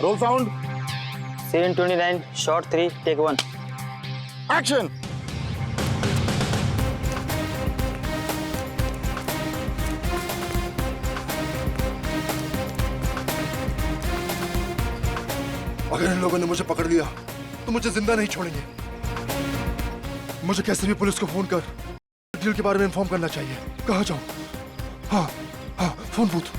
Role sound. Scene 29, shot 3, take 1. Action. अगर इन लोगों ने मुझे पकड़ लिया तो मुझे जिंदा नहीं छोड़ेंगे। मुझे कैसे भी पुलिस को फोन कर डील के बारे में इन्फॉर्म करना चाहिए। कहाँ जाऊं? हाँ हाँ, फोन बूथ।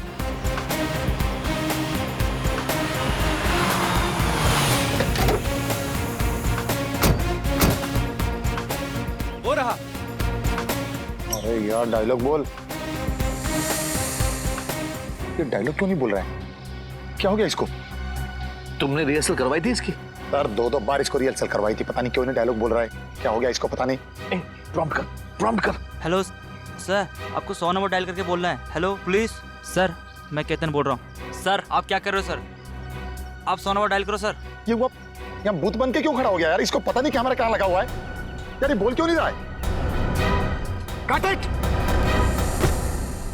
हो रहा। अरे यार डायलॉग बोल। ये डायलॉग क्यों नहीं बोल रहा है? क्या हो गया इसको? तुमने रिहर्सल करवाई थी इसकी? सर दो बार इसको रिहर्सल करवाई थी, पता नहीं क्यों नहीं डायलॉग बोल रहा है। क्या हो गया इसको पता नहीं। प्रॉम्प्ट कर। हेलो सर, आपको 100 नंबर डायल करके बोलना है। हेलो पुलिस सर, मैं केतन बोल रहा हूँ। सर आप क्या कर रहे हो सर? आप 100 नंबर डायल करो सर। ये वो यहाँ भूत बन के क्यों खड़ा हो गया यार? इसको पता नहीं कैमरा कहाँ लगा हुआ है यार। ये बोल क्यों नहीं रहा है? काट इट।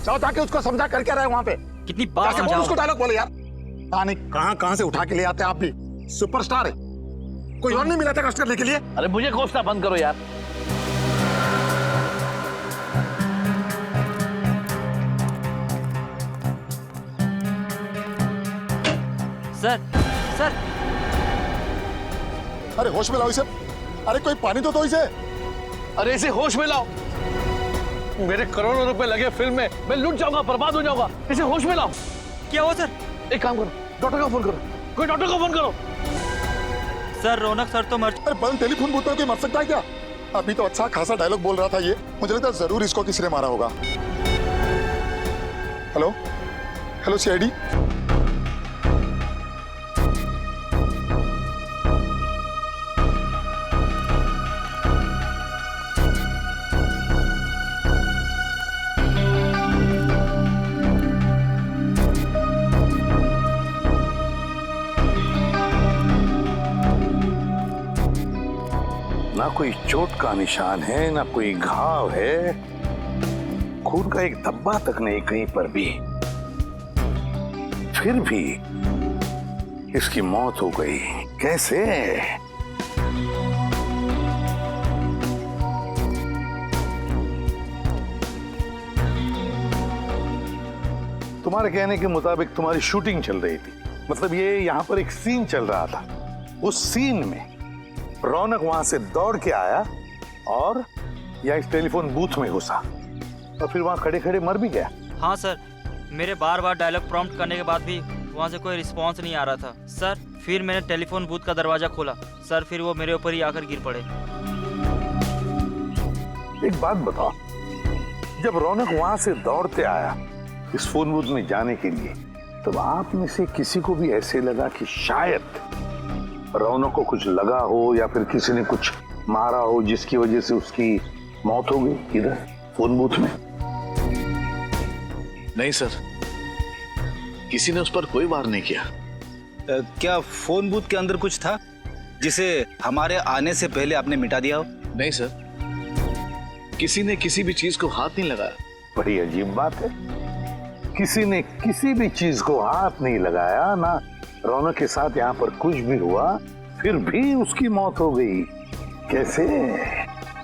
जाओ जाके उसको समझा करके रहे वहां पे। कितनी बार जाके बोल समझाओ? उसको डायलॉग बोले यार। कहाँ से उठा के ले आते हैं आप भी। सुपरस्टार है, कोई और नहीं मिला था कष्ट करने के लिए। अरे मुझे कोसना बंद करो यार। सर सर अरे होश में लाओ इसे। अरे कोई पानी तो दो इसे। अरे इसे होश में लाओ। मेरे करोड़ों रुपए लगे फिल्म में, मैं लूट जाऊंगा, बर्बाद हो जाऊंगा। इसे होश में लाओ। क्या हुआ सर? एक काम करो, डॉक्टर को फोन करो। कोई डॉक्टर को फोन करो। सर रौनक सर तो मर। अरे बंद टेलीफोन बूथ में कोई मर सकता है क्या? अभी तो अच्छा खासा डायलॉग बोल रहा था ये। मुझे लगता है जरूर इसको किसी ने मारा होगा। Hello hello CID. ना कोई चोट का निशान है, ना कोई घाव है, खून का एक धब्बा तक नहीं कहीं पर भी। फिर भी इसकी मौत हो गई। कैसे? तुम्हारे कहने के मुताबिक तुम्हारी शूटिंग चल रही थी, मतलब ये यहाँ पर एक सीन चल रहा था। उस सीन में रौनक वहां से दौड़ के आया और या इस टेलीफोन बूथ में घुसा और फिर वहां खड़े खड़े मर भी गया। हाँ सर, मेरे बार बार डायलॉग प्रॉम्प्ट करने के बाद भी वहाँ से कोई रिस्पांस नहीं आ रहा था सर। फिर मैंने टेलीफोन बूथ का दरवाजा खोला सर, फिर वो मेरे ऊपर ही आकर गिर पड़े। एक बात बताओ, जब रौनक वहां से दौड़ते आया इस फोन बूथ में जाने के लिए, तब आप में से किसी को भी ऐसे लगा कि शायद रौनक को कुछ लगा हो या फिर किसी ने कुछ मारा हो जिसकी वजह से उसकी मौत हो गई इधर फोन बूथ में? नहीं सर, किसी ने उस पर कोई वार नहीं किया। क्या फोन बूथ के अंदर कुछ था जिसे हमारे आने से पहले आपने मिटा दिया हो? नहीं सर, किसी ने किसी भी चीज को हाथ नहीं लगाया। बड़ी अजीब बात है, किसी ने किसी भी चीज को हाथ नहीं लगाया, ना रौनक के साथ यहाँ पर कुछ भी हुआ, फिर भी उसकी मौत हो गई। कैसे?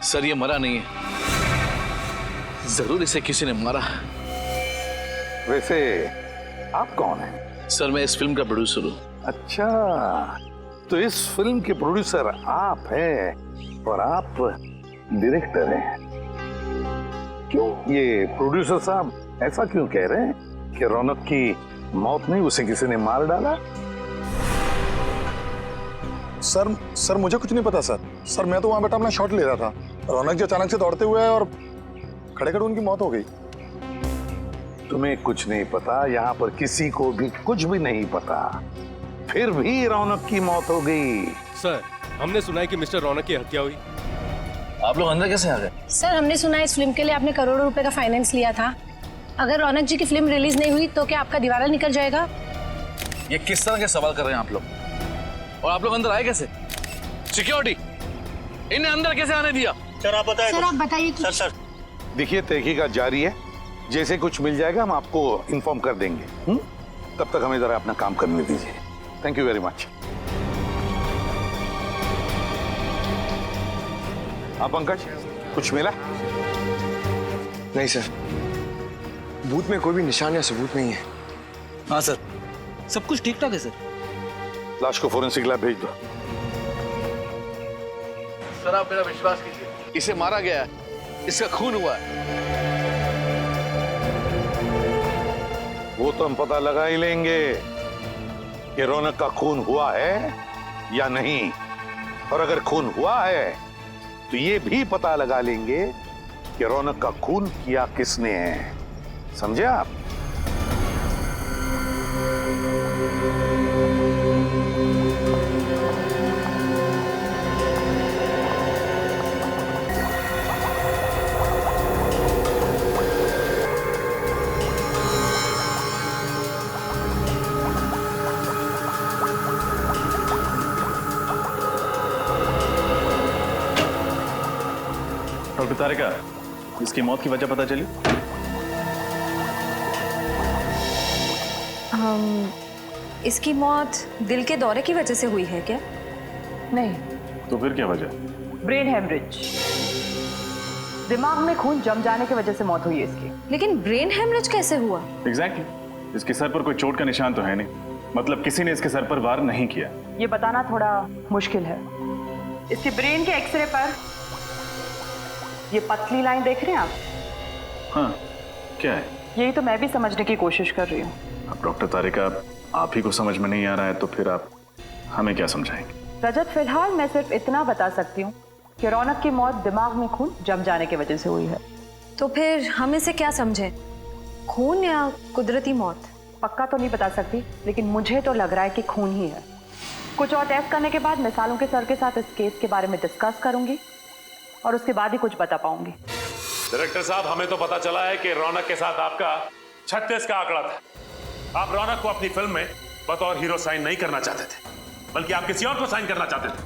सर ये मरा नहीं है, जरूर इसे किसी ने मारा। वैसे आप कौन हैं? सर मैं इस फिल्म का प्रोड्यूसर हूँ। अच्छा, तो इस फिल्म के प्रोड्यूसर आप हैं और आप डायरेक्टर हैं। क्यों ये प्रोड्यूसर साहब ऐसा क्यों कह रहे हैं कि रौनक की मौत नहीं, उसे किसी ने मार डाला? सर मुझे कुछ नहीं पता सर मैं तो वहां बैठा अपना शॉट ले रहा था। रौनक जी अचानक से दौड़ते हुए और खड़े खड़े उनकी मौत हो गई। तुम्हें कुछ नहीं पता, यहाँ पर किसी को भी कुछ भी नहीं पता, फिर भी रौनक की मौत हो गई। सर हमने सुना है कि मिस्टर रौनक की हत्या हुई। आप लोग अंदर कैसे आ गए? सर हमने सुना है इस फिल्म के लिए आपने करोड़ों रुपए का फाइनेंस लिया था। अगर रौनक जी की फिल्म रिलीज नहीं हुई तो क्या आपका दिवाला निकल जाएगा? ये किस तरह के सवाल कर रहे हैं आप लोग? और आप लोग अंदर आए कैसे? सिक्योरिटी इन्हें अंदर कैसे आने दिया? सर आप बताइए। सर देखिए तहकीकात जारी है, जैसे कुछ मिल जाएगा हम आपको इन्फॉर्म कर देंगे। तब तक हमें जरा अपना काम करने दीजिए। Thank you very much. हाँ पंकज, कुछ मिला? नहीं सर, बूथ में कोई भी निशान या सबूत नहीं है। हाँ सर, सब कुछ ठीक ठाक है सर। लाश को फोरेंसिक लैब भेज दो। सर आप मेरा विश्वास कीजिए, इसे मारा गया है, इसका खून हुआ है। वो तो हम पता लगा ही लेंगे कि रौनक का खून हुआ है या नहीं, और अगर खून हुआ है तो ये भी पता लगा लेंगे कि रौनक का खून किया किसने है। समझे आप? डॉक्टर तारिका, इसकी मौत की वजह पता चली? इसकी मौत दिल के दौरे की वजह से हुई है क्या? नहीं। तो फिर क्या वजह? ब्रेन हेमरेज, दिमाग में खून जम जाने की वजह से मौत हुई है इसकी। लेकिन ब्रेन हेमरेज कैसे हुआ? एग्जैक्टली, इसके सर पर कोई चोट का निशान तो है नहीं, मतलब किसी ने इसके सर पर वार नहीं किया। ये बताना थोड़ा मुश्किल है। इसके ब्रेन के एक्सरे पर ये पतली लाइन देख रहे हैं आप? हाँ, क्या है? यही तो मैं भी समझने की कोशिश कर रही हूँ। अब डॉक्टर तारिका, आप ही को समझ में नहीं आ रहा है तो फिर आप हमें क्या समझाएंगे? रजत, फिलहाल मैं सिर्फ इतना बता सकती हूँ कि रौनक की मौत दिमाग में खून जम जाने की वजह से हुई है। तो फिर हम इसे क्या समझे, खून या कुदरती मौत? पक्का तो नहीं बता सकती, लेकिन मुझे तो लग रहा है कि खून ही है। कुछ और टेस्ट करने के बाद मैं सालों के सर के साथ इस केस के बारे में डिस्कस करूंगी और उसके बाद ही कुछ बता पाऊंगी। डायरेक्टर साहब, हमें तो पता चला है कि रौनक के साथ आपका 36 का आंकड़ा था। आप रौनक को अपनी फिल्म में बतौर हीरो साइन नहीं करना चाहते थे, बल्कि आप किसी और को साइन करना चाहते थे।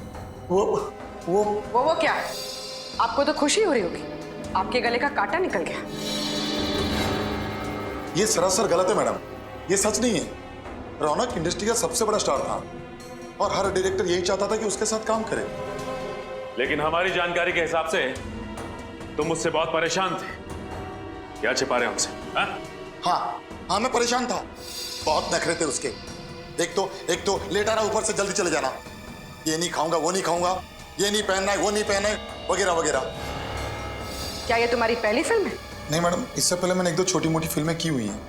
वो क्या? आपको तो खुशी हो रही होगी, आपके गले का कांटा निकल गया। ये सरासर गलत है मैडम, ये सच नहीं है। रौनक इंडस्ट्री का सबसे बड़ा स्टार था और हर डायरेक्टर यही चाहता था कि उसके साथ काम करे। लेकिन हमारी जानकारी के हिसाब से तुम मुझसे बहुत परेशान थे। क्या छिपा रहे हमसे? हाँ, मैं परेशान था, बहुत नखरे थे उसके। एक तो लेट आ रहा, ऊपर से जल्दी चले जाना, ये नहीं खाऊंगा, वो नहीं खाऊंगा, ये नहीं पहनना है, वो नहीं पहनना है, वगैरह वगैरह। क्या ये तुम्हारी पहली फिल्म है? नहीं मैडम, इससे पहले मैंने 1-2 छोटी मोटी फिल्में की हुई हैं,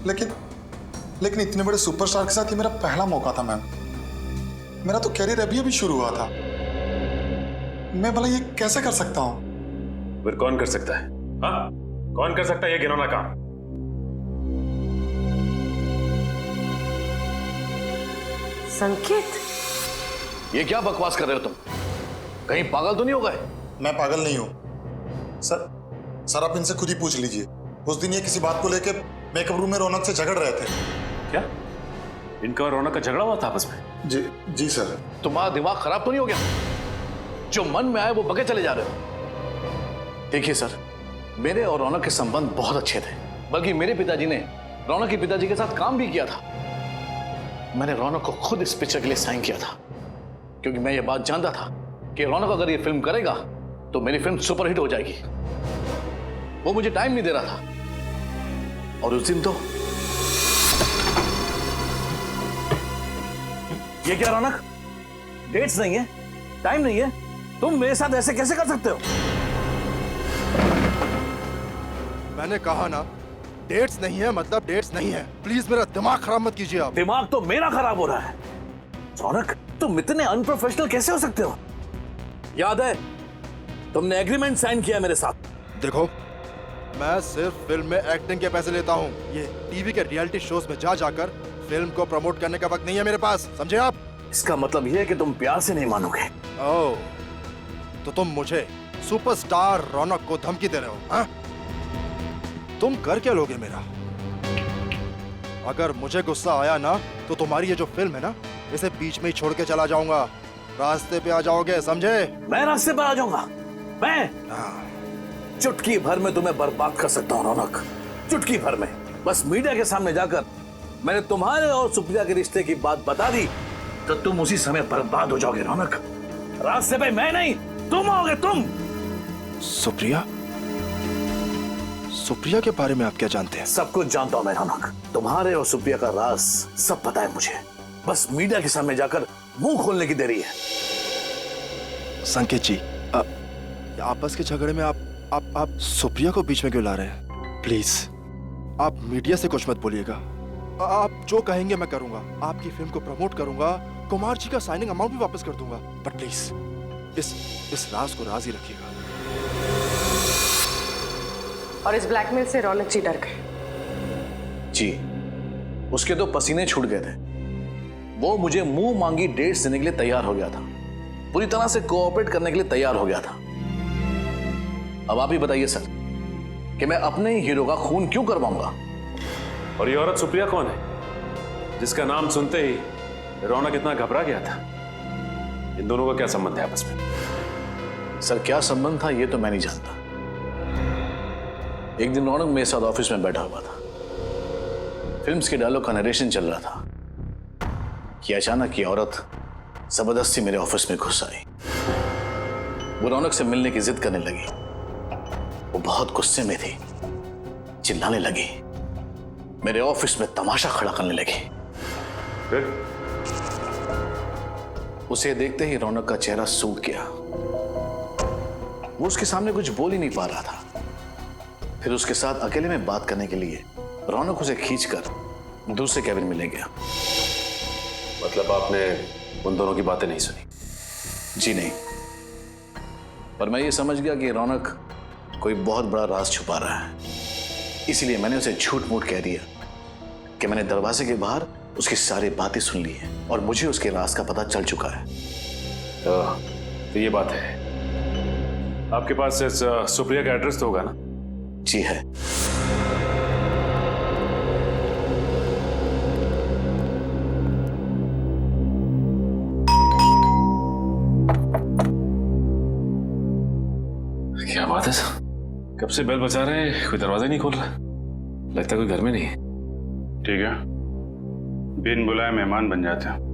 लेकिन इतने बड़े सुपरस्टार के साथ ये मेरा पहला मौका था मैम। मेरा तो कैरियर अभी शुरू हुआ था, मैं भला ये कैसे कर सकता हूँ? फिर कौन कर सकता है? हाँ, कौन कर सकता है ये घिनौना काम? संकेत, ये क्या बकवास कर रहे हो तुम? कहीं पागल तो नहीं हो गए? मैं पागल नहीं हूँ सर, आप इनसे खुद ही पूछ लीजिए। उस दिन ये किसी बात को लेके मेकअप रूम में रौनक से झगड़ रहे थे। क्या इनका और रौनक का झगड़ा हुआ था आपस में? जी सर। तुम्हारा दिमाग खराब तो नहीं हो गया? जो मन में आए वो बके चले जा रहे हो। देखिए सर, मेरे और रौनक के संबंध बहुत अच्छे थे, बल्कि मेरे पिताजी ने रौनक के पिताजी के साथ काम भी किया था। मैंने रौनक को खुद इस पिक्चर के लिए साइन किया था, क्योंकि मैं ये बात जानता था कि रौनक अगर ये फिल्म करेगा तो मेरी फिल्म सुपरहिट हो जाएगी। वो मुझे टाइम नहीं दे रहा था, और उस दिन तो ये क्या रौनक, डेट्स नहीं है, टाइम नहीं है, तुम मेरे साथ ऐसे कैसे कर सकते हो? मैंने कहा ना, डेट्स नहीं है मतलब डेट्स नहीं है। प्लीज मेरा दिमाग खराब मत कीजिए आप। दिमाग तो मेरा खराब हो रहा है। रौनक, तुम इतने अनप्रोफेशनल कैसे हो सकते हो? याद है तुमने एग्रीमेंट साइन किया मेरे साथ। देखो, मैं सिर्फ फिल्म में एक्टिंग के पैसे लेता हूँ। ये टीवी के रियलिटी शोज में जाकर फिल्म को प्रमोट करने का वक्त नहीं है मेरे पास, समझे आप? इसका मतलब यह है कि तुम प्यार से नहीं मानोगे। ओह, तो तुम मुझे सुपरस्टार रौनक को धमकी दे रहे हो? हाँ? तुम कर क्या लोगे मेरा? अगर मुझे गुस्सा आया ना तो तुम्हारी ये जो फिल्म है ना, इसे बीच में ही छोड़ के चला जाऊंगा। रास्ते पे आ जाओगे, समझे? मैं रास्ते पर आ जाऊंगा? मैं चुटकी भर में तुम्हें बर्बाद कर सकता हूं रौनक, चुटकी भर में। बस मीडिया के सामने जाकर मैंने तुम्हारे और सुप्रिया के रिश्ते की बात बता दी तो तुम उसी समय बर्बाद हो जाओगे रौनक। रास्ते पे मैं नहीं, तुम आओगे, तुम। सुप्रिया? सुप्रिया के बारे में आप क्या जानते हैं? सब कुछ जानता हूं मैं रौनक। तुम्हारे और सुप्रिया का राज सब पता है मुझे। बस मीडिया के सामने जाकर मुंह खोलने की देरी है। संकेत जी, आपस के झगड़े में आप सुप्रिया को बीच में क्यों ला रहे हैं? प्लीज आप मीडिया से कुछ मत बोलिएगा। आप जो कहेंगे मैं करूंगा। आपकी फिल्म को प्रमोट करूंगा, कुमार जी का साइनिंग अमाउंट भी वापस कर दूंगा। बट प्लीज इस राज को राज ही रखिएगा। और इस ब्लैकमेल से रौनक जी डर गए। जी, उसके तो पसीने छूट गए थे। वो मुझे मुंह मांगी डेट्स देने के लिए तैयार हो गया था, पूरी तरह से कोऑपरेट करने के लिए तैयार हो गया था। अब आप ही बताइए सर कि मैं अपने ही हीरो का खून क्यों करवाऊंगा? और ये औरत सुप्रिया कौन है जिसका नाम सुनते ही रौनक इतना घबरा गया था? इन दोनों का क्या संबंध है आपस में? सर क्या संबंध था ये तो मैं नहीं जानता। एक दिन रौनक मेरे साथ ऑफिस में बैठा हुआ था, फिल्म्स के डायलॉग का नरेशन चल रहा था कि अचानक ये औरत जबरदस्ती मेरे ऑफिस में घुस आई। वो रौनक से मिलने की जिद करने लगी। वो बहुत गुस्से में थी, चिल्लाने लगी, मेरे ऑफिस में तमाशा खड़ा करने लगी। फिर उसे देखते ही रौनक का चेहरा सूख गया। वो उसके सामने कुछ बोल ही नहीं पा रहा था। फिर उसके साथ अकेले में बात करने के लिए रौनक उसे खींचकर दूसरे कैबिन में ले गया। मतलब आपने उन दोनों की बातें नहीं सुनी? जी नहीं, पर मैं ये समझ गया कि रौनक कोई बहुत बड़ा राज छुपा रहा है। इसीलिए मैंने उसे झूठ मूठ कह दिया कि मैंने दरवाजे के बाहर उसकी सारी बातें सुन ली हैं और मुझे उसके राज का पता चल चुका है। तो ये बात है। आपके पास इस सुप्रिया का एड्रेस तो होगा ना? जी है। क्या बात है सर, कब से बेल बजा रहे हैं, कोई दरवाजा नहीं खोल रहा। लगता है कोई घर में नहीं है। ठीक है, बिन बुलाए मेहमान बन जाते हैं।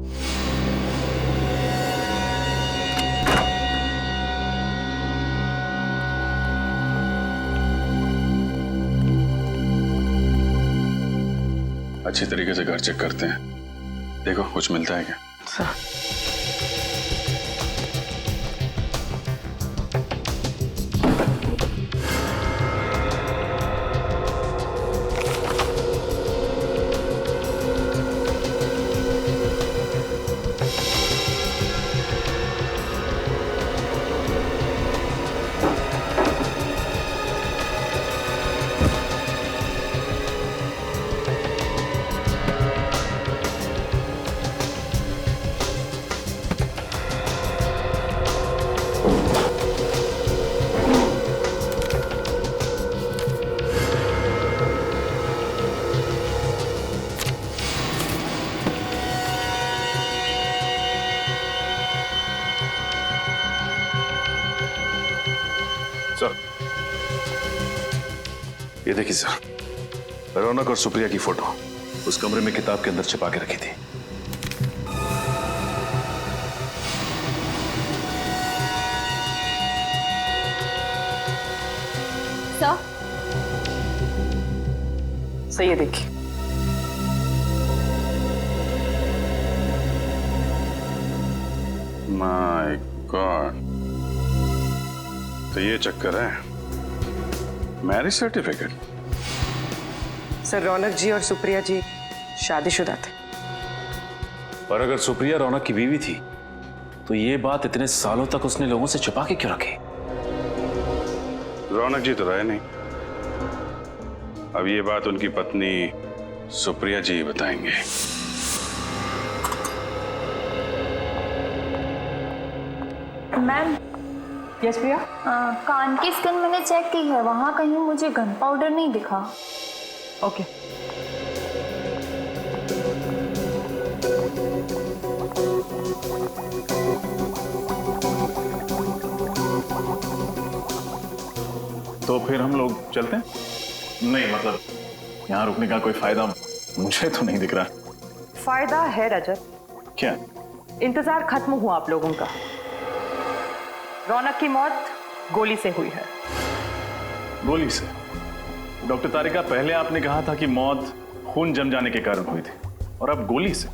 अच्छी तरीके से घर चेक करते हैं, देखो कुछ मिलता है क्या। सर ये देखिए सर, रौनक और सुप्रिया की फोटो उस कमरे में किताब के अंदर छिपा के रखी थी। सर सही है, देखिए। माय गॉड, तो ये चक्कर है, मैरिज सर्टिफिकेट। सर रौनक जी और सुप्रिया जी शादीशुदा थे। पर अगर सुप्रिया रौनक की बीवी थी तो ये बात इतने सालों तक उसने लोगों से छुपा के क्यों रखी? रौनक जी तो रहे नहीं, अब ये बात उनकी पत्नी सुप्रिया जी बताएंगे। मैम, यस प्रिया। कान की स्किन मैंने चेक की है, वहाँ कहीं मुझे गन पाउडर नहीं दिखा। ओके। तो फिर हम लोग चलते हैं? नहीं मतलब यहाँ रुकने का कोई फायदा मुझे तो नहीं दिख रहा। फायदा है रजत। क्या? इंतजार खत्म हुआ आप लोगों का। रौनक की मौत गोली से हुई है। गोली से? डॉक्टर तारिका, पहले आपने कहा था कि मौत खून जम जाने के कारण हुई थी, और अब गोली से?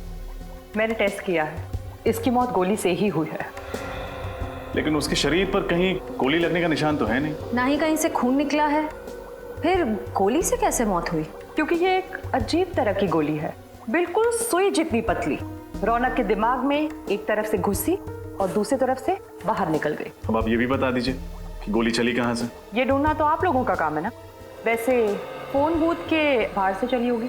मैंने टेस्ट किया है, इसकी मौत गोली से ही हुई है। लेकिन उसके शरीर पर कहीं गोली लगने का निशान तो है नहीं। ना ही कहीं से खून निकला है, फिर गोली से कैसे मौत हुई? क्योंकि ये एक अजीब तरह की गोली है, बिल्कुल सुई जितनी पतली। रौनक के दिमाग में एक तरफ से घुसी और दूसरी तरफ से बाहर निकल गई। अब आप ये भी बता दीजिए कि गोली चली कहाँ से? ये ढूंढना तो आप लोगों का काम है ना। वैसे फोन बूथ के बाहर से चली होगी।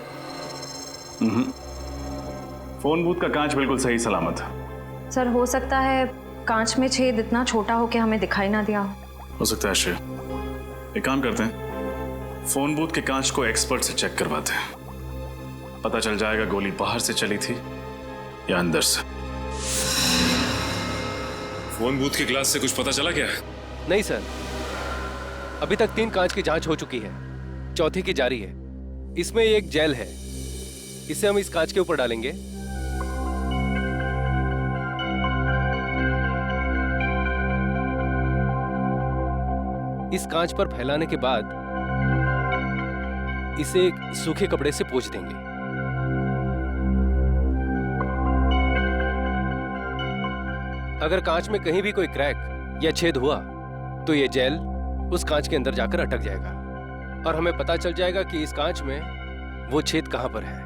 फोन बूथ का कांच बिल्कुल सही सलामत है। सर, हो सकता है कांच में छेद इतना छोटा हो कि हमें दिखाई ना दिया हो सकता है श्रेय। एक काम करते हैं, फोन बूथ के कांच को एक्सपर्ट से चेक करवाते हैं। पता चल जाएगा गोली बाहर से चली थी या अंदर से। फोन बूथ के ग्लास से कुछ पता चला क्या? नहीं सर, अभी तक 3 कांच की जांच हो चुकी है, चौथी की जारी है। इसमें एक जेल है, इसे हम इस कांच के ऊपर डालेंगे। इस कांच पर फैलाने के बाद इसे एक सूखे कपड़े से पोंछ देंगे। अगर कांच में कहीं भी कोई क्रैक या छेद हुआ तो ये जेल उस कांच के अंदर जाकर अटक जाएगा और हमें पता चल जाएगा कि इस कांच में वो छेद कहां पर है।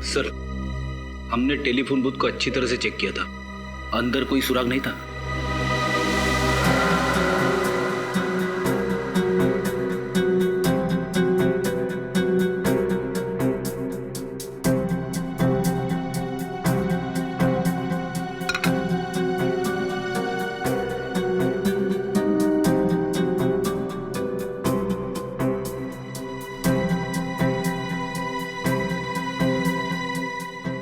सर, हमने टेलीफोन बूथ को अच्छी तरह से चेक किया था, अंदर कोई सुराग नहीं था।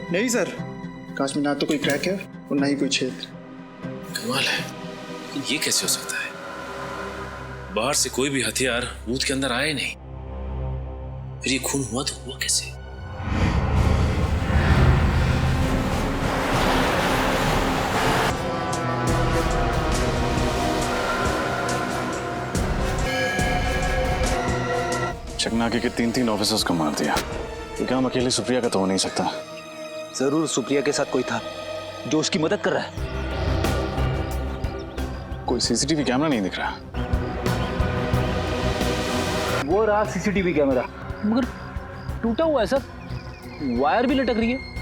नहीं सर, कांच में ना तो कोई क्रैक है और ना ही कोई छेद। कमाल है, लेकिन ये कैसे हो सकता है? बाहर से कोई भी हथियार बूथ के अंदर आया ही नहीं, फिर ये खून हुआ तो हुआ कैसे? चकनाके के 3 ऑफिसर्स को मार दिया। ये काम अकेले सुप्रिया का तो हो नहीं सकता। जरूर सुप्रिया के साथ कोई था जो उसकी मदद कर रहा है। कोई सीसीटीवी कैमरा नहीं दिख रहा। वो रहा सीसीटीवी कैमरा, मगर टूटा हुआ है सर, वायर भी लटक रही है।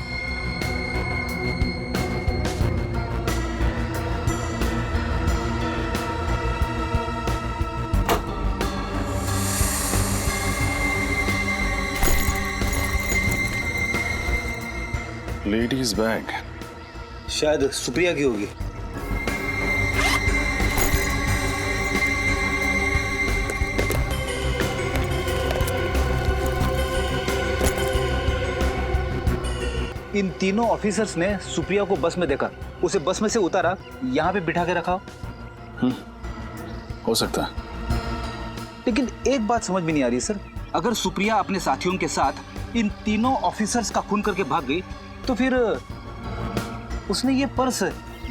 लेडीज बैग, शायद सुप्रिया की होगी। इन तीनों ऑफिसर्स ने सुप्रिया को बस में देखा, उसे बस में से उतारा, यहाँ पे बिठा के रखा। हो सकता है। लेकिन एक बात समझ में नहीं आ रही सर, अगर सुप्रिया अपने साथियों के साथ इन तीनों ऑफिसर्स का खून करके भाग गई तो फिर उसने ये पर्स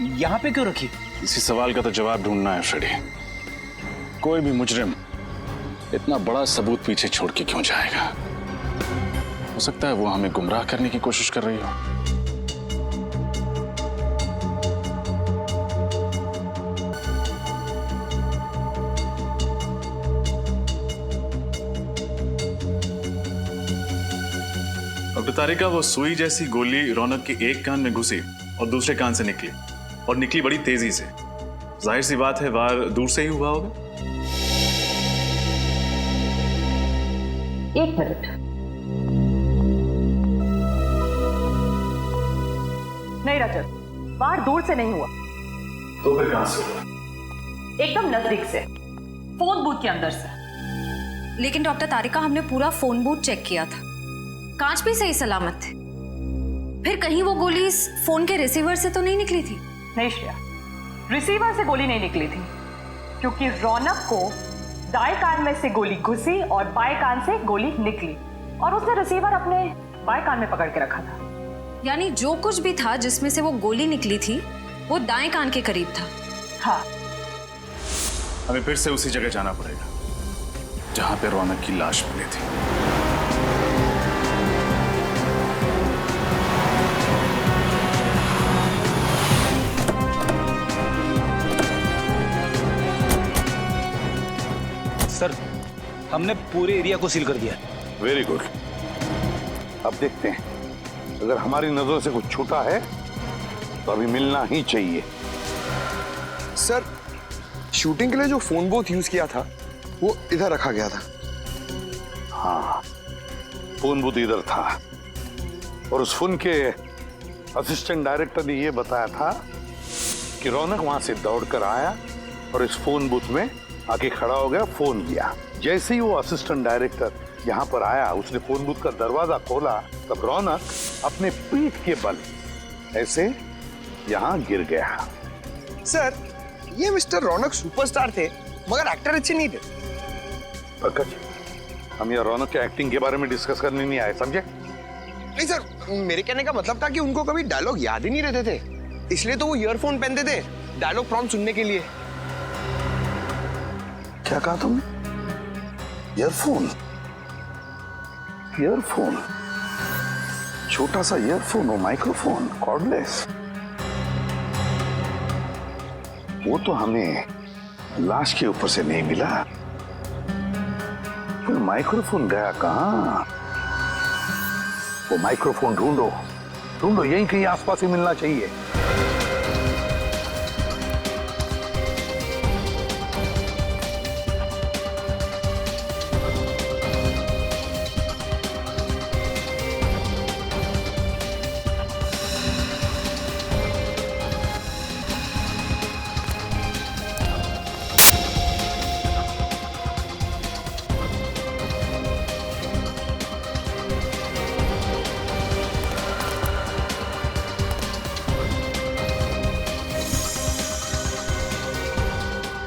यहाँ पे क्यों रखी? इसी सवाल का तो जवाब ढूंढना है फ्रेडी। कोई भी मुजरिम इतना बड़ा सबूत पीछे छोड़ के क्यों जाएगा? हो सकता है वो हमें गुमराह करने की कोशिश कर रही हो। डॉक्टर तारिका, वो सुई जैसी गोली रौनक के एक कान में घुसी और दूसरे कान से निकली, और निकली बड़ी तेजी से। जाहिर सी बात है वार दूर से ही हुआ होगा। 1 मिनट। नहीं रजत, वार दूर से नहीं हुआ। तो फिर कहां से हुआ? एकदम नजदीक से, फोन बूथ के अंदर से। लेकिन डॉक्टर तारिका, हमने पूरा फोन बूथ चेक किया था, कांच भी सही सलामत थे। फिर कहीं वो गोली इस फोन के रिसीवर से तो नहीं निकली थी? नहीं श्रेया, रिसीवर से गोली नहीं निकली थी, क्योंकि रौनक को दाएं कान में से गोली घुसी और बाएं कान से गोली निकली, और उसने रिसीवर अपने बाएं कान में पकड़ के रखा था। यानी जो कुछ भी था जिसमें से वो गोली निकली थी वो दाएं कान के करीब था। हाँ। हमें फिर से उसी जगह जाना पड़ेगा जहां पे रौनक की लाश मिली थी। सर, हमने पूरे एरिया को सील कर दिया। Very good. अब देखते हैं, अगर हमारी नजरों से कुछ छूटा है तो अभी मिलना ही चाहिए। सर, शूटिंग के लिए जो फोन बूथ यूज किया था वो इधर रखा गया था। हाँ, फोन बूथ इधर था और उस फोन के असिस्टेंट डायरेक्टर ने यह बताया था कि रौनक वहां से दौड़कर आया और इस फोन बूथ में आके खड़ा हो गया, फोन किया। जैसे ही वो असिस्टेंट डायरेक्टर यहाँ पर आया, उसने फोन बूथ का दरवाजा खोला, तब रौनक अपने पीठ के बल ऐसे यहाँ गिर गया। सर, ये मिस्टर रौनक सुपरस्टार थे मगर एक्टर अच्छे नहीं थे। पंकज, हम यहाँ रौनक के एक्टिंग के बारे में डिस्कस करने नहीं आए, समझे? नहीं सर, मेरे कहने का मतलब था कि उनको कभी डायलॉग याद ही नहीं रहते थे, इसलिए तो वो ईयरफोन पहनते थे डायलॉग प्रॉम्प्ट सुनने के लिए। क्या कहा तुमने? ईयरफोन? ईयरफोन? छोटा सा ईयरफोन, वो माइक्रोफोन, कॉर्डलेस। वो तो हमें लाश के ऊपर से नहीं मिला, फिर माइक्रोफोन गया कहां? वो माइक्रोफोन ढूंढो, ढूंढो, यहीं कहीं आसपास ही मिलना चाहिए।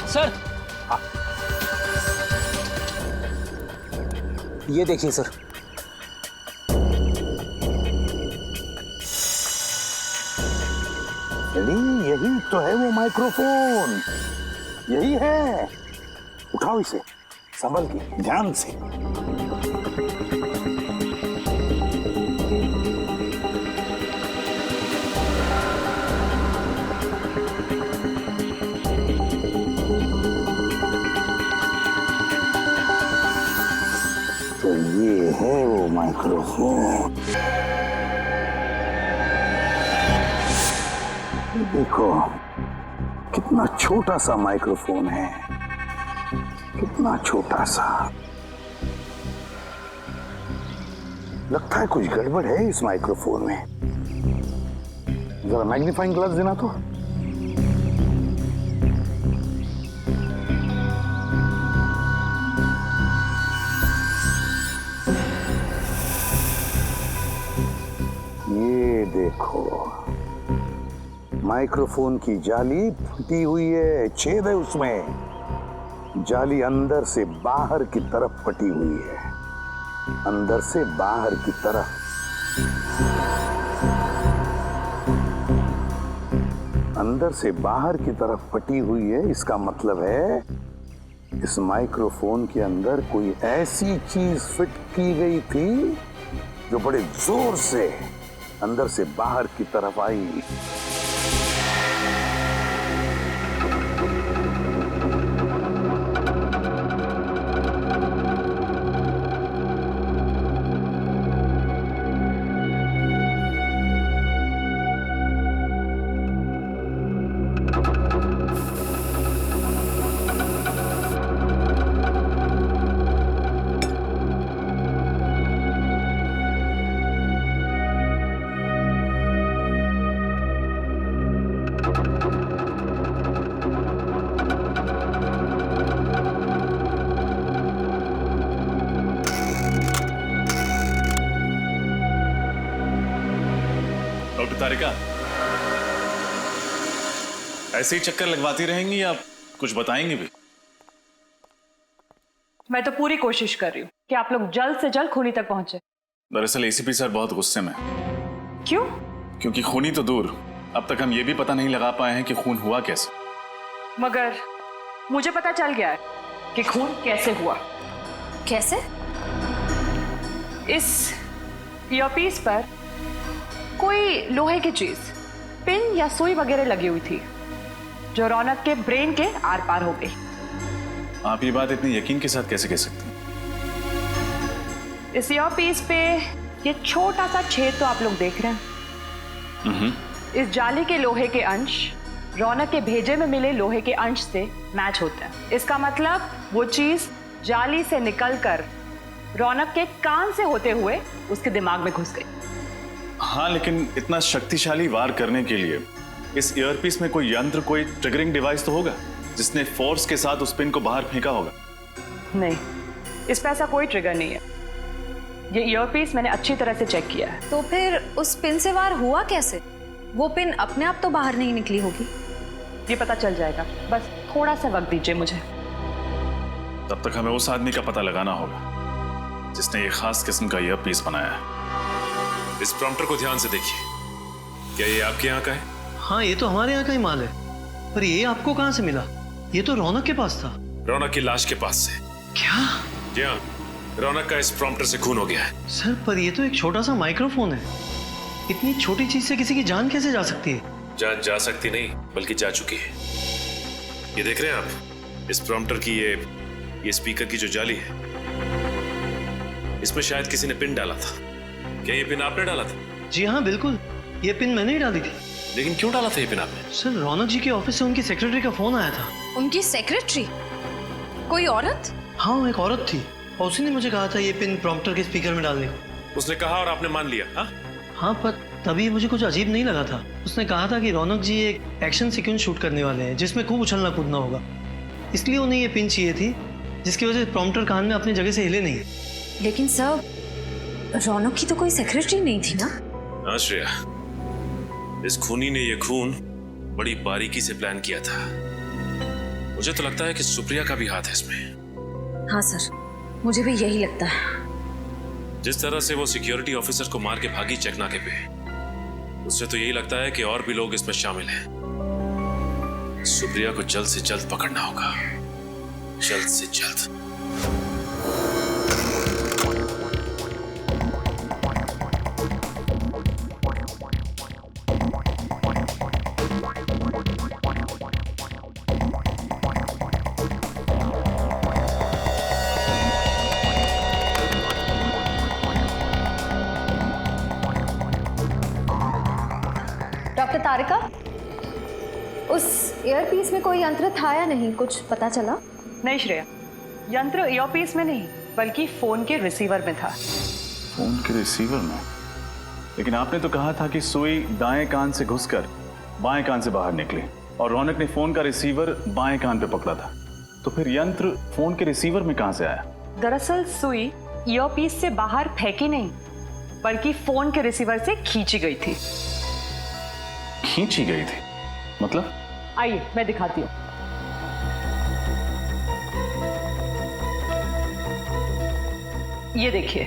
सर, ये देखिए सर। यही तो है वो माइक्रोफोन, यही है। उठाओ इसे, संभल के, ध्यान से। तो ये है वो माइक्रोफोन। देखो कितना छोटा सा माइक्रोफोन है, कितना छोटा सा। लगता है कुछ गड़बड़ है इस माइक्रोफोन में। जरा मैग्नीफाइंग ग्लास देना तो। ये देखो, माइक्रोफोन की जाली फटी हुई है, छेद है उसमें। जाली अंदर से बाहर की तरफ फटी हुई है, अंदर से बाहर की तरफ। अंदर से बाहर की तरफ फटी हुई है, इसका मतलब है इस माइक्रोफोन के अंदर कोई ऐसी चीज फिट की गई थी जो बड़े जोर से अंदर से बाहर की तरफ आई। डॉक्टर तारिका, ऐसे ही चक्कर लगवाती रहेंगी या कुछ बताएंगी भी? मैं तो पूरी कोशिश कर रही हूँ कि आप लोग जल्द से जल्द खूनी तक पहुंचे। दरअसल एसीपी सर बहुत गुस्से में। क्यों? क्योंकि खूनी तो दूर, अब तक हम ये भी पता नहीं लगा पाए हैं कि खून हुआ कैसे। मगर मुझे पता चल गया है कि खून कैसे हुआ। कैसे? इस ईयरपीस पर कोई लोहे की चीज, पिन या सुई वगैरह लगी हुई थी, जो रौनक के ब्रेन के आर पार हो गई। आप ये बात इतने यकीन के साथ कैसे कह सकते हैं? इस ईयरपीस पे ये छोटा सा छेद तो आप लोग देख रहे हैं। इस जाली के लोहे के अंश रौनक के भेजे में मिले लोहे के अंश से मैच होते हैं। इसका मतलब वो चीज जाली से निकलकर रौनक के कान से होते हुए उसके दिमाग में घुस गई। हाँ, लेकिन इतना शक्तिशाली वार करने के लिए इस ईयरपीस में कोई यंत्र, कोई ट्रिगरिंग डिवाइस तो होगा जिसने फोर्स के साथ उस पिन को बाहर फेंका होगा। नहीं, इस पे ऐसा कोई ट्रिगर नहीं है। ये ईयरपीस मैंने अच्छी तरह से चेक किया है। तो फिर उस पिन से वार हुआ कैसे? वो पिन अपने आप तो बाहर नहीं निकली होगी। ये पता चल जाएगा, बस थोड़ा सा वक्त दीजिए मुझे। तब तक हमें उस आदमी का पता लगाना होगा जिसने ये खास किस्म का ईयरपीस बनाया है। इस प्रॉम्प्टर को ध्यान से देखिए। क्या ये आपके यहाँ का है? हाँ, ये तो हमारे यहाँ का ही माल है। पर ये आपको कहाँ से मिला? ये तो रौनक के पास था। रौनक की लाश के पास से। क्या? जी हाँ, रौनक का इस प्रॉम्प्टर से खून हो गया है। सर, पर ये तो एक छोटा सा माइक्रोफोन है। इतनी छोटी चीज से किसी की जान कैसे जा सकती है? जान जा सकती नहीं, बल्कि जा चुकी है। ये देख रहे हैं आप, इस प्रॉम्प्टर की ये स्पीकर की जो जाली है, इसमें शायद किसी ने पिन डाला था। क्या ये पिन आपने डाला था? जी हाँ, बिल्कुल, ये पिन मैंने ही डाली थी। लेकिन क्यों डाला था ये पिन आपने? सर, रौनक जी के ऑफिस से उनकी सेक्रेटरी का फोन आया था। उनकी सेक्रेटरी? कोई औरत? हाँ, वो एक औरत थी और उसी ने मुझे कहा था ये पिन प्रॉम्प्टर के स्पीकर में डालने को। उसने कहा और आपने मान लिया? हाँ हाँ, पर तभी मुझे कुछ अजीब नहीं लगा था। उसने कहा था कि रौनक जी एक एक्शन सीक्वेंस शूट करने वाले हैं जिसमें खूब उछलना कूदना होगा, इसलिए उन्हें ये पिन चाहिए थी, जिसकी वजह से प्रॉम्प्टर कान में अपनी जगह से हिले नहीं। लेकिन सर, रौनक की तो कोई सेक्रेटरी नहीं थी ना? हाँ श्रेया, इस खूनी ने ये खून बड़ी बारीकी से प्लान किया था। मुझे तो लगता है कि सुप्रिया का भी हाथ है इसमें। हाँ सर, मुझे भी यही लगता है। जिस तरह से वो सिक्योरिटी ऑफिसर को मार के भागी चेकनाके पे, उससे तो यही लगता है कि और भी लोग इसमें शामिल हैं। सुप्रिया को जल्द से जल्द पकड़ना होगा, जल्द से जल्द। डॉक्टर तारिका, उस ईयरपीस में कोई यंत्र था या नहीं, कुछ पता चला? नहीं श्रेया, यंत्र ईयरपीस में नहीं बल्कि फोन के रिसीवर में था। फोन के रिसीवर में? लेकिन आपने तो कहा था कि सुई दाएं कान से घुसकर बाएं कान से बाहर निकली और रौनक ने फोन का रिसीवर बाएं कान पे पकड़ा था, तो फिर यंत्र फोन के रिसीवर में कहां से आया? दरअसल सुई ईयरपीस से बाहर फेंकी नहीं बल्कि फोन के रिसीवर से खींची गई थी। खींची गई थी मतलब? आइए मैं दिखाती हूँ। ये देखिए,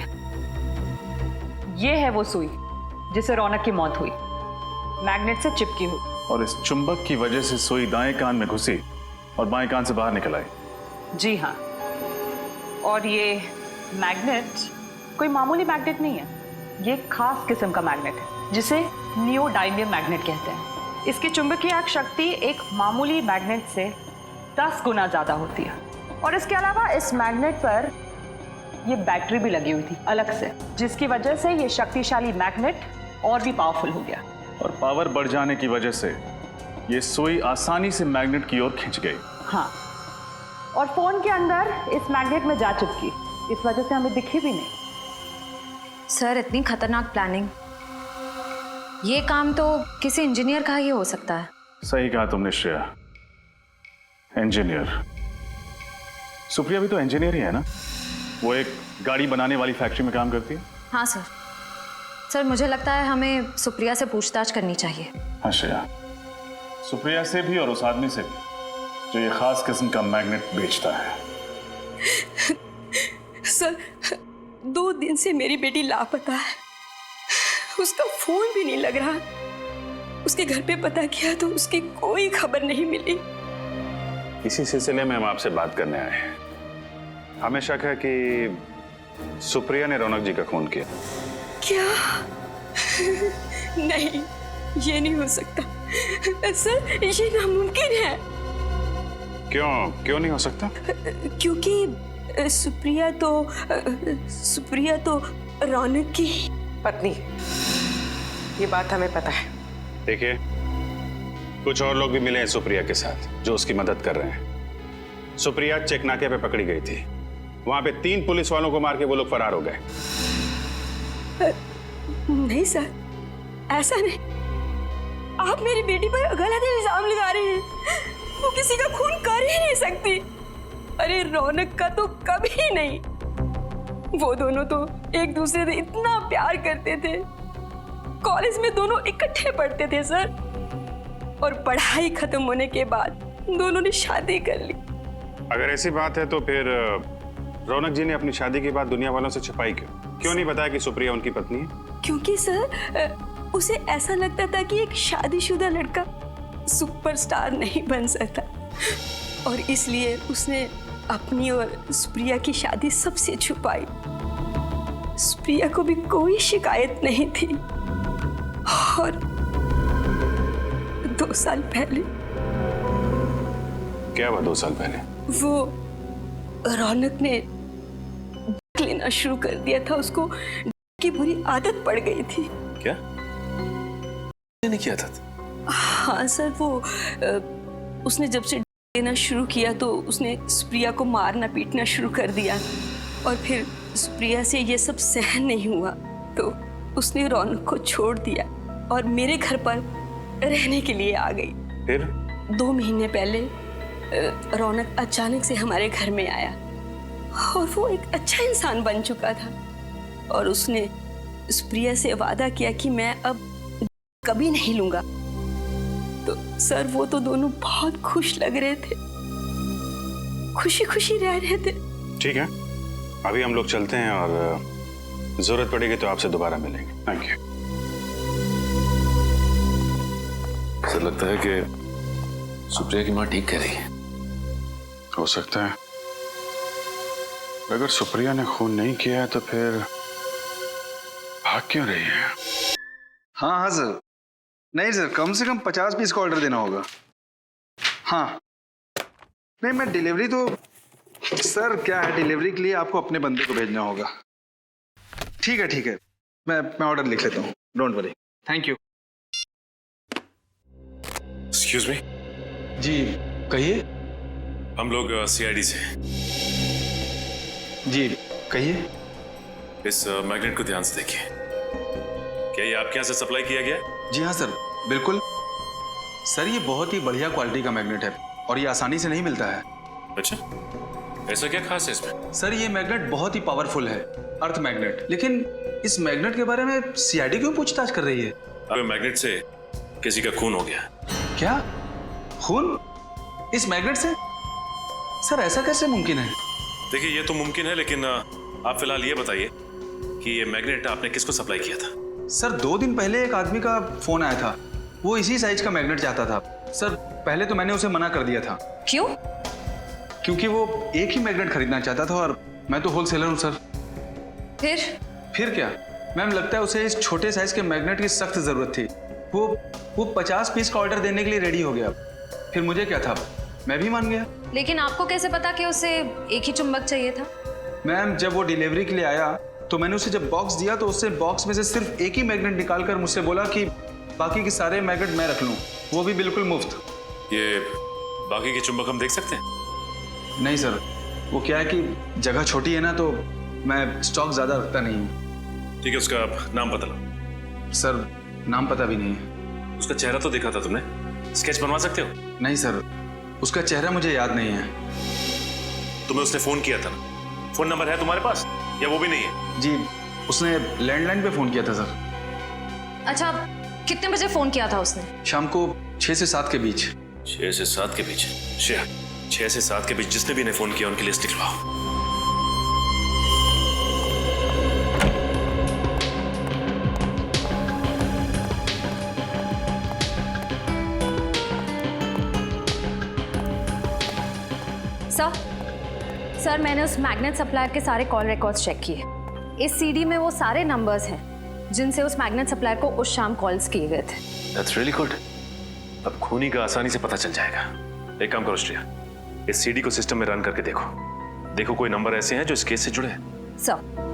ये है वो सुई जिसे रौनक की मौत हुई, मैग्नेट से चिपकी हुई। और इस चुंबक की वजह से सुई दाएं कान में घुसी और बाएं कान से बाहर निकल आई। जी हाँ, और ये मैग्नेट कोई मामूली मैग्नेट नहीं है, ये खास किस्म का मैग्नेट है जिसे नियोडायमियम मैग्नेट कहते हैं। इसकी चुंबकीय शक्ति एक मामूली मैग्नेट से 10 गुना ज्यादा होती है। और इसके अलावा इस मैग्नेट पर ये बैटरी भी लगी हुई थी अलग से, जिसकी वजह से ये शक्तिशाली मैग्नेट और भी पावरफुल हो गया। और पावर बढ़ जाने की वजह से ये सुई आसानी से मैग्नेट की ओर खिंच गई। हाँ, और फोन के अंदर इस मैग्नेट में जा चिपकी, इस वजह से हमें दिखी भी नहीं। सर, इतनी खतरनाक प्लानिंग, ये काम तो किसी इंजीनियर का ही हो सकता है। सही कहा तुमने श्रेया, इंजीनियर। सुप्रिया भी तो इंजीनियर ही है ना? वो एक गाड़ी बनाने वाली फैक्ट्री में काम करती है। हाँ सर। सर, मुझे लगता है हमें सुप्रिया से पूछताछ करनी चाहिए। हाँ श्रेया, सुप्रिया से भी और उस आदमी से भी जो ये खास किस्म का मैग्नेट बेचता है। सर, 2 दिन से मेरी बेटी लापता है, उसका फोन भी नहीं लग रहा। उसके घर पे पता किया तो उसकी कोई खबर नहीं मिली। इसी सिलसिले में हम आपसे बात करने आए हैं। हमें शक है कि सुप्रिया ने रौनक जी का खून किया। क्या? नहीं, ये नहीं हो सकता सर, ये नामुमकिन है। क्यों नहीं हो सकता? क्योंकि सुप्रिया तो रौनक की पत्नी। ये बात हमें पता है। देखिए, कुछ और लोग भी मिले हैं सुप्रिया के साथ जो उसकी मदद कर रहे हैं। सुप्रिया चेक नाके पे पकड़ी गई थी। वहां पे 3 पुलिस वालों को मार के वो लोग फरार हो गए। नहीं सर, ऐसा नहीं। आप मेरी बेटी पर गलत इल्जाम लगा रहे हैं। वो किसी का खून कर ही नहीं सकती। अरे रौनक का तो कभी नहीं। वो दोनों तो एक दूसरे से इतना प्यार करते थे। कॉलेज में दोनों इकट्ठे पढ़ते थे सर, और पढ़ाई खत्म होने के बाद दोनों ने शादी कर ली। अगर ऐसी बात है तो फिर रौनक जी ने अपनी शादी की बात दुनिया वालों से छिपाई क्यों नहीं बताया कि सुप्रिया उनकी पत्नी है? क्योंकि सर उसे ऐसा लगता था कि एक शादीशुदा लड़का सुपरस्टार नहीं बन सकता, और इसलिए उसने अपनी और सुप्रिया की शादी सबसे छुपाई। सुप्रिया को भी कोई शिकायत नहीं थी। और 2 साल पहले। क्या हुआ 2 साल पहले? वो रौनक ने लेना शुरू कर दिया था। उसको की बुरी आदत पड़ गई थी। क्या? नहीं किया था? हाँ सर, वो उसने जब से लेना शुरू किया तो उसने सुप्रिया को मारना पीटना शुरू कर दिया, और फिर सुप्रिया से ये सब सहन नहीं हुआ तो उसने रौनक को छोड़ दिया और मेरे घर पर रहने के लिए आ गई। फिर 2 महीने पहले रौनक अचानक से हमारे घर में आया, और वो एक अच्छा इंसान बन चुका था, और उसने सुप्रिया से वादा किया कि मैं अब कभी नहीं लूंगा। तो सर वो तो दोनों बहुत खुश लग रहे थे, खुशी खुशी रह रहे थे। ठीक है, अभी हम लोग चलते हैं और जरूरत पड़ेगी तो आपसे दोबारा मिलेंगे। Thank you. ऐसा लगता है कि सुप्रिया की माँ ठीक कह रही है। हो सकता है। अगर सुप्रिया ने खून नहीं किया है तो फिर भाग क्यों रही है? हाँ सर। नहीं सर, कम से कम 50 पीस का ऑर्डर देना होगा। हाँ नहीं, मैं डिलीवरी तो सर क्या है, डिलीवरी के लिए आपको अपने बंदे को भेजना होगा। ठीक है, मैं ऑर्डर लिख लेता हूँ, don't worry. Thank you. Excuse me. जी कहिए। हम लोग सीआईडी से। जी कहिए। इस मैग्नेट को ध्यान से देखिए। क्या ये आपके यहाँ से सप्लाई किया गया है? जी हाँ सर, बिल्कुल। सर ये बहुत ही बढ़िया क्वालिटी का मैग्नेट है और ये आसानी से नहीं मिलता है। अच्छा, ऐसा क्या खास है इसमें? सर ये मैग्नेट बहुत ही पावरफुल है, अर्थ मैग्नेट। लेकिन इस मैग्नेट के बारे में सीआईडी क्यों पूछताछ कर रही है? अब मैग्नेट से किसी का खून हो गया। क्या? खून इस मैग्नेट से? सर ऐसा कैसे मुमकिन है? देखिए ये तो मुमकिन है, लेकिन आप फिलहाल ये बताइए कि ये मैग्नेट आपने किसको सप्लाई किया था? सर 2 दिन पहले एक आदमी का फोन आया था, वो इसी साइज का मैग्नेट चाहता था। सर पहले तो मैंने उसे मना कर दिया था। क्यों? क्योंकि वो एक ही मैग्नेट खरीदना चाहता था और मैं तो होलसेलर हूँ सर। फिर क्या मैम, लगता है उसे इस छोटे साइज के मैग्नेट की सख्त जरूरत थी। वो 50 पीस का ऑर्डर देने के लिए रेडी हो गया। फिर मुझे क्या था, मैं भी मान गया। लेकिन आपको कैसे पता कि उसे एक ही चुंबक चाहिए था? मैम जब वो डिलीवरी के लिए आया तो मैंने उसे जब बॉक्स दिया तो उससे बॉक्स में से सिर्फ एक ही मैग्नेट निकालकर मुझसे बोला कि बाकी के सारे मैग्नेट मैं रख लूं, वो भी बिल्कुल मुफ्त। ये बाकी के चुंबक हम देख सकते हैं? नहीं सर, वो क्या है कि जगह छोटी है ना, तो मैं स्टॉक ज्यादा रखता नहीं हूँ। ठीक है, उसका नाम बता लो। सर नाम पता भी नहीं है। उसका चेहरा तो देखा था तुमने, स्केच बनवा सकते हो? नहीं सर, उसका चेहरा मुझे याद नहीं है। तुम्हें उसने फोन किया था ना? फोन नंबर है तुम्हारे पास या वो भी नहीं है? जी उसने लैंडलाइन पे फोन किया था सर। अच्छा, कितने बजे फोन किया था उसने? शाम को 6 से 7 के बीच। 6 से 7 के बीच? 6 से 7 के बीच जिसने भी इन्हें फोन किया उनकी लिस्ट लिखवाओ। सर मैंने उस मैग्नेट सप्लायर के सारे कॉल रिकॉर्ड्स चेक किए। इस सीडी में वो सारे नंबर्स हैं जिनसे उस मैग्नेट सप्लायर को उस शाम कॉल्स किए गए थे। That's really good. अब खूनी का आसानी से पता चल जाएगा। एक काम करो श्रेया, इस सीडी को सिस्टम में रन करके देखो कोई नंबर ऐसे हैं जो इस केस से जुड़े हैं। Sir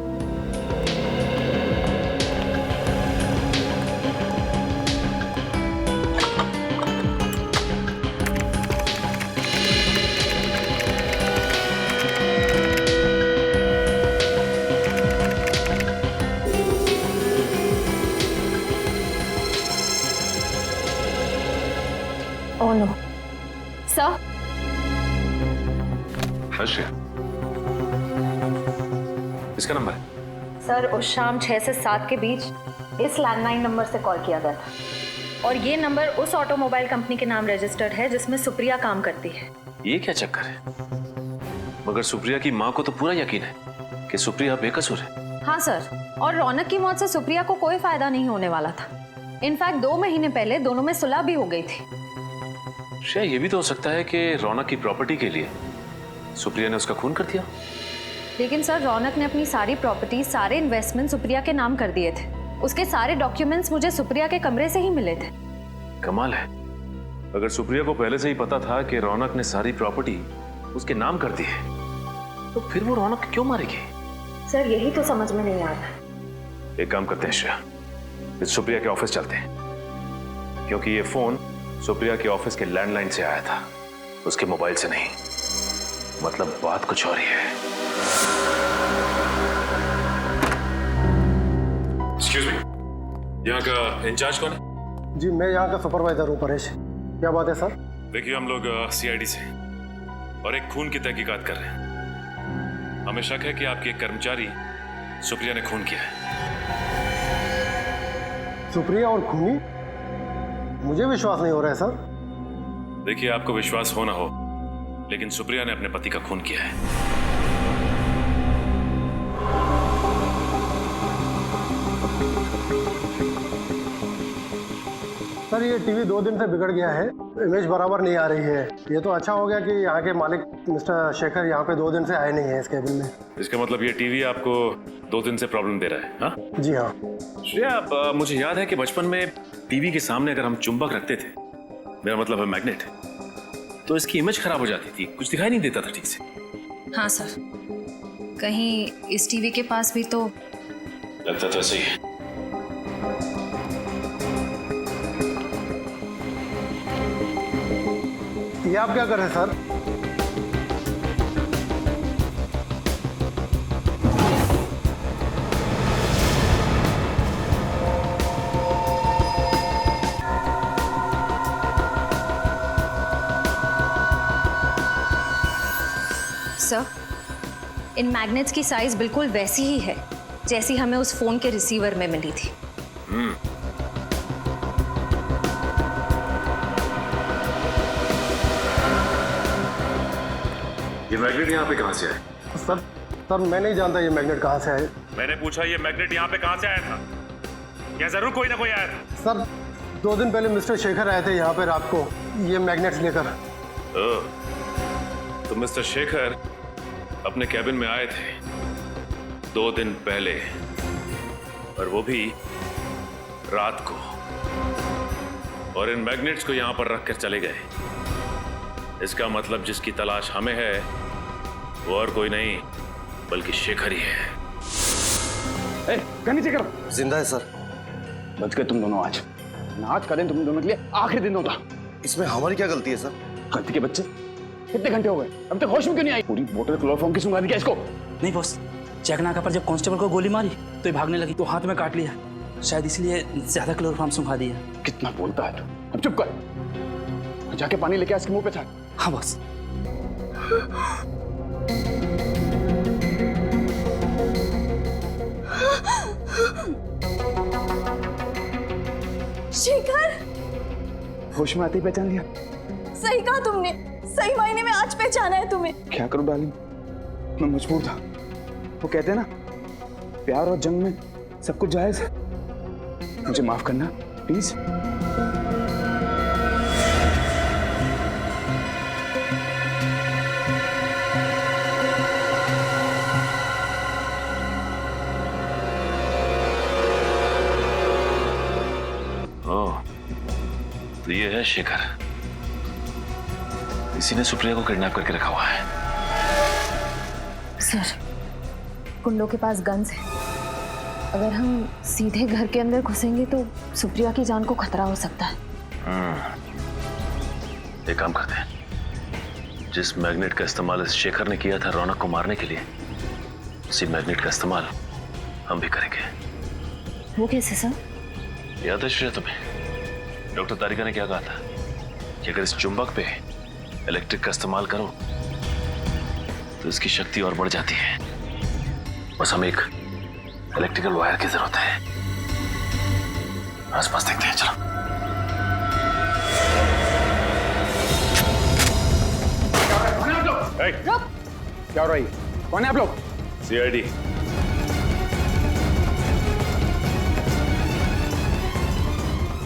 oh no sir. Shreya, इसका नंबर है? सर उस शाम 6 से 7 के बीच इस लैंडलाइन नंबर से कॉल किया गया था और ये नंबर उस ऑटोमोबाइल कंपनी के नाम रजिस्टर्ड है जिसमें सुप्रिया काम करती है। ये क्या चक्कर है? मगर सुप्रिया की माँ को तो पूरा यकीन है कि सुप्रिया बेकसूर है। हाँ सर, और रौनक की मौत से सुप्रिया को कोई फायदा नहीं होने वाला था। इनफैक्ट 2 महीने पहले दोनों में सुलह भी हो गई थी। शायद ये भी तो हो सकता है कि रौनक की प्रॉपर्टी के लिए सुप्रिया ने उसका खून कर दिया। लेकिन सर रौनक ने अपनी सारी प्रॉपर्टी, सारे इन्वेस्टमेंट सुप्रिया के नाम कर दिए थे। उसके सारे डॉक्यूमेंट्स मुझे सुप्रिया के कमरे से ही मिले थे। कमाल है, अगर सुप्रिया को पहले से ही पता था कि रौनक ने सारी प्रॉपर्टी उसके नाम कर दी है तो फिर वो रौनक क्यों मारेगी? सर यही तो समझ में नहीं आ रहा। एक काम करते हैं श्रेया, इस सुप्रिया के ऑफिस चलते हैं, क्योंकि ये फोन सुप्रिया के ऑफिस के लैंडलाइन से आया था, उसके मोबाइल से नहीं। मतलब बात कुछ और ही है। एक्सक्यूज मी, यहाँ का इंचार्ज कौन है? जी मैं यहाँ का सुपरवाइजर हूँ परेश। क्या बात है सर? देखिए हम लोग सीआईडी से और एक खून की तहकीकात कर रहे हैं। हमें शक है कि आपके एक कर्मचारी सुप्रिया ने खून किया है। सुप्रिया और खूनी? मुझे विश्वास नहीं हो रहा है सर। देखिए आपको विश्वास हो ना हो, लेकिन सुप्रिया ने अपने पति का खून किया है। सर ये टीवी 2 दिन से बिगड़ गया है, इमेज बराबर नहीं आ रही है। ये तो अच्छा हो गया कि यहाँ के मालिक मिस्टर शेखर यहाँ पे 2 दिन से आए नहीं है इस केबिन में। इसका मतलब ये टीवी आपको 2 दिन से प्रॉब्लम दे रहा है? हाँ जी हाँ। श्रेया, मुझे याद है कि बचपन में टीवी के सामने अगर हम चुंबक रखते थे, मेरा मतलब है मैग्नेट, तो इसकी इमेज खराब हो जाती थी, कुछ दिखाई नहीं देता था ठीक से। हाँ सर, कहीं इस टीवी के पास भी तो लगता तो ऐसे ही। ये आप क्या कर रहे हैं सर? सर इन मैग्नेट्स की साइज बिल्कुल वैसी ही है जैसी हमें उस फोन के रिसीवर में मिली थी। ये मैग्नेट यहाँ पे कहाँ से आया? सर मैं नहीं जानता ये मैग्नेट कहाँ से आया। मैंने पूछा ये मैग्नेट यहाँ पे कहाँ से आया था? क्या जरूर कोई ना कोई आया था? सर 2 दिन पहले मिस्टर शेखर आए थे यहाँ पे रात को ये मैग्नेट्स लेकर। तो मिस्टर शेखर अपने कैबिन में आए थे 2 दिन पहले, और वो भी रात को, और इन मैग्नेट्स को यहाँ पर रखकर चले गए। इसका मतलब जिसकी तलाश हमें है वो और कोई नहीं बल्कि शेखर ही है। नीचे करो। जिंदा है सर। बच गए तुम दोनों आज। आज का दिन तुम दोनों के लिए आखिरी दिन होता। इसमें हमारी क्या गलती है सर? गलती के बच्चे, कितने घंटे हो गए, अब तक होश में क्यों नहीं आई? पूरी बोतल क्लोरोफॉर्म की सुंघा दी क्या इसको? नहीं बॉस, चेकनाका पर जब कांस्टेबल को गोली मारी तो ये भागने लगी तो हाथ में काट लिया, शायद इसलिए ज्यादा क्लोरोफॉर्म सुंघा दिया। कितना बोलता है तू? अब चुप कर, जाके पानी लेके इसके मुंह पे छाट। हाँ बॉस। शेखर, होश में आते ही पहचान लिया। सही कहा तुमने, सही मायने में आज पहचाना है तुम्हें। क्या करूं डार्लिंग, मैं मजबूर था। वो कहते हैं ना, प्यार और जंग में सब कुछ जायज है। मुझे माफ करना प्लीज। ये है शेखर। इसी ने सुप्रिया को किडनैप करके रखा हुआ है। सर, कुंडों के पास गन्स है। अगर हम सीधे घर के अंदर घुसेंगे तो सुप्रिया की जान को खतरा हो सकता है। एक काम करते हैं, जिस मैग्नेट का इस्तेमाल इस शेखर ने किया था रौनक को मारने के लिए, उसी मैग्नेट का इस्तेमाल हम भी करेंगे। वो कैसे सर? याद है श्रेया तुम्हें डॉक्टर तारिका ने क्या कहा था कि अगर इस चुंबक पे इलेक्ट्रिक का इस्तेमाल करो तो इसकी शक्ति और बढ़ जाती है। बस हमें एक इलेक्ट्रिकल वायर की जरूरत है। आसपास देखते हैं, चलो। क्या हो रहा है? कौन है आप लोग? सीआईडी।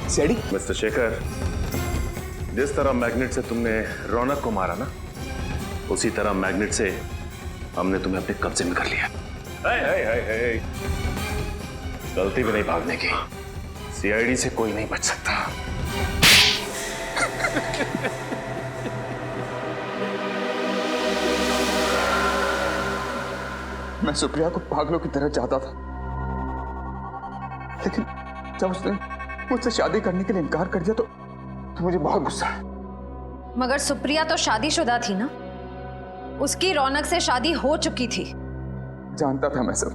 सीआईडी? मिस्टर शेखर, जिस तरह मैग्नेट से तुमने रौनक को मारा ना, उसी तरह मैग्नेट से हमने तुम्हें अपने कब्जे में कर लिया। गलती भी नहीं भागने की। सीआईडी से कोई नहीं बच सकता। मैं सुप्रिया को पागलों की तरह चाहता था, लेकिन जब उसने मुझसे शादी करने के लिए इनकार कर दिया तो मुझे बहुत गुस्सा है। मगर सुप्रिया तो शादीशुदा थी ना, उसकी रौनक से शादी हो चुकी थी। जानता था मैं सब,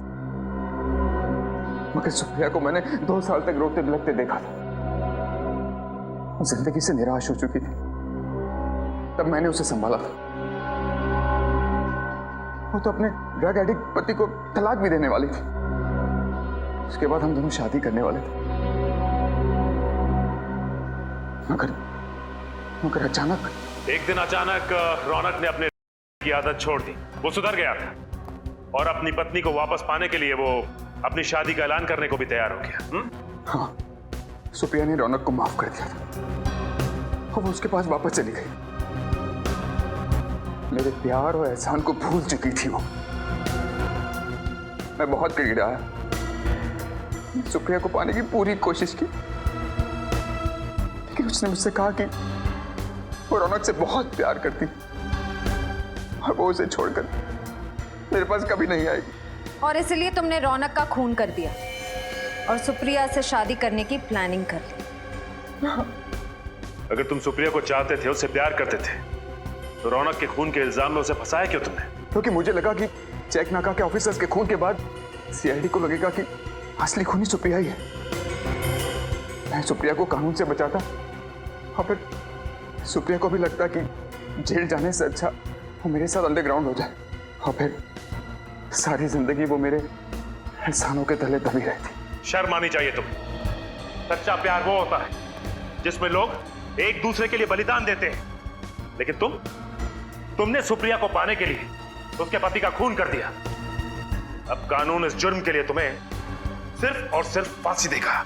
मगर सुप्रिया को मैंने 2 साल तक रोते बिलखते देखा था। वो जिंदगी से निराश हो चुकी थी, तब मैंने उसे संभाला था। वो तो अपने ड्रग एडिक्ट पति को तलाक भी देने वाली थी। उसके बाद हम दोनों शादी करने वाले थे, मगर अचानक एक दिन अचानक रौनक ने अपने की आदत छोड़ दी। वो सुधर गया था और अपनी पत्नी को वापस पाने के लिए वो अपनी शादी का ऐलान करने को भी तैयार हो गया। हाँ, सुप्रिया ने रौनक को माफ कर दिया था और वो उसके पास वापस चली गई। मेरे प्यार और एहसान को भूल चुकी थी वो। मैं बहुत गिड़गिड़ाया, सुप्रिया को पाने की पूरी कोशिश की, लेकिन उसने मुझसे कहा कि वो रौनक से बहुत प्यार करती और वो उसे छोड़कर मेरे पास कभी नहीं आएगी। और इसलिए तुमने रौनक का खून कर दिया और सुप्रिया से शादी करने की प्लानिंग कर ली। अगर तुम सुप्रिया को चाहते थे, उससे प्यार करते थे, तो रौनक के खून के इल्जाम में उसे फंसाया क्यों तुमने? क्योंकि मुझे लगा कि चेक नाका के ऑफिसर्स के खून के बाद सीआईडी को लगेगा कि असली खूनी सुप्रिया ही है। मैं सुप्रिया को कानून से बचाता और फिर सुप्रिया को भी लगता कि जेल जाने से अच्छा वो मेरे साथ अंडरग्राउंड हो जाए और फिर सारी जिंदगी वो मेरे एहसानों के तले दबी रहती। शर्म आनी चाहिए तुम्हें। सच्चा प्यार वो होता है जिसमें लोग एक दूसरे के लिए बलिदान देते हैं, लेकिन तुमने सुप्रिया को पाने के लिए उसके पति का खून कर दिया। अब कानून इस जुर्म के लिए तुम्हें सिर्फ और सिर्फ फांसी देगा।